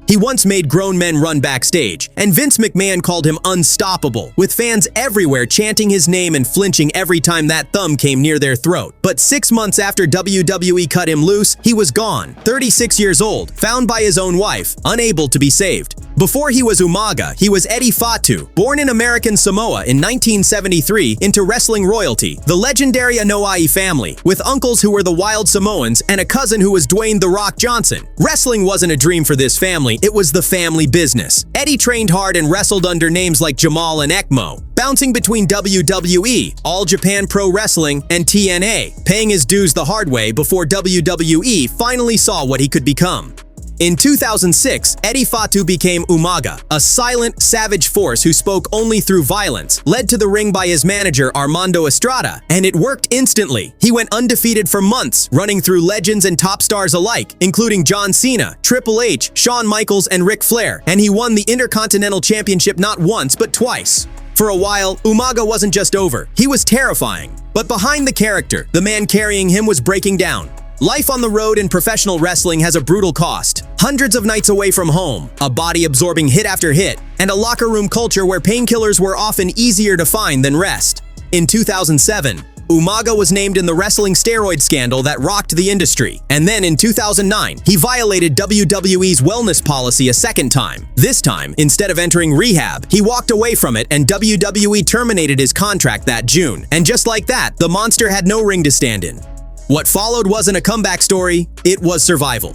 He once made grown men run backstage, and Vince McMahon called him unstoppable, with fans everywhere chanting his name and flinching every time that thumb came near their throat. But 6 months after WWE cut him loose, he was gone, 36 years old, found by his own wife, unable to be saved. Before he was Umaga, he was Eddie Fatu, born in American Samoa in 1973 into wrestling royalty, the legendary Anoa'i family, with uncles who were the Wild Samoans and a cousin who was Dwayne "The Rock" Johnson. Wrestling wasn't a dream for this family, it was the family business. Eddie trained hard and wrestled under names like Jamal and Ekmo, bouncing between WWE, All Japan Pro Wrestling, and TNA, paying his dues the hard way before WWE finally saw what he could become. In 2006, Eddie Fatu became Umaga, a silent, savage force who spoke only through violence, led to the ring by his manager Armando Estrada, and it worked instantly. He went undefeated for months, running through legends and top stars alike, including John Cena, Triple H, Shawn Michaels, and Ric Flair, and he won the Intercontinental Championship not once but twice. For a while, Umaga wasn't just over, he was terrifying. But behind the character, the man carrying him was breaking down. Life on the road in professional wrestling has a brutal cost. Hundreds of nights away from home, a body absorbing hit after hit, and a locker room culture where painkillers were often easier to find than rest. In 2007, Umaga was named in the wrestling steroid scandal that rocked the industry. And then in 2009, he violated WWE's wellness policy a second time. This time, instead of entering rehab, he walked away from it and WWE terminated his contract that June. And just like that, the monster had no ring to stand in. What followed wasn't a comeback story, it was survival.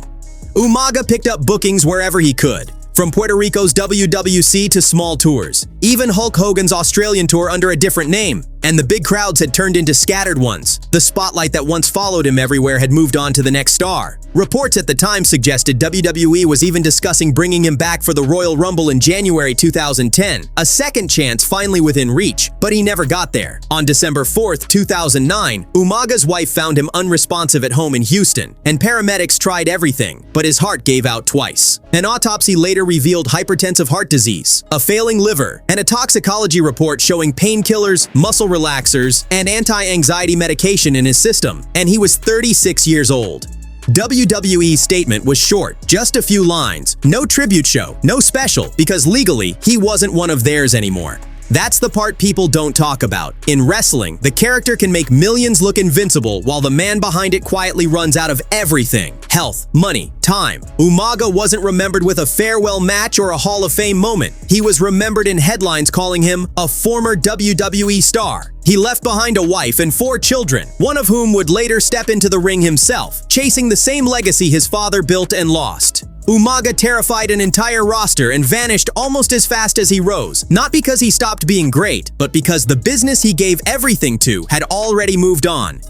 Umaga picked up bookings wherever he could, from Puerto Rico's WWC to small tours, even Hulk Hogan's Australian tour under a different name. And the big crowds had turned into scattered ones. The spotlight that once followed him everywhere had moved on to the next star. Reports at the time suggested WWE was even discussing bringing him back for the Royal Rumble in January 2010, a second chance finally within reach, but he never got there. On December 4th, 2009, Umaga's wife found him unresponsive at home in Houston, and paramedics tried everything, but his heart gave out twice. An autopsy later revealed hypertensive heart disease, a failing liver, and a toxicology report showing painkillers, muscle relaxers, and anti-anxiety medication in his system, and he was 36 years old. WWE's statement was short, just a few lines, no tribute show, no special, because legally, he wasn't one of theirs anymore. That's the part people don't talk about. In wrestling, the character can make millions look invincible while the man behind it quietly runs out of everything: health, money, time. Umaga wasn't remembered with a farewell match or a Hall of Fame moment. He was remembered in headlines calling him a former WWE star. He left behind a wife and 4 children, one of whom would later step into the ring himself, chasing the same legacy his father built and lost. Umaga terrified an entire roster and vanished almost as fast as he rose, not because he stopped being great, but because the business he gave everything to had already moved on.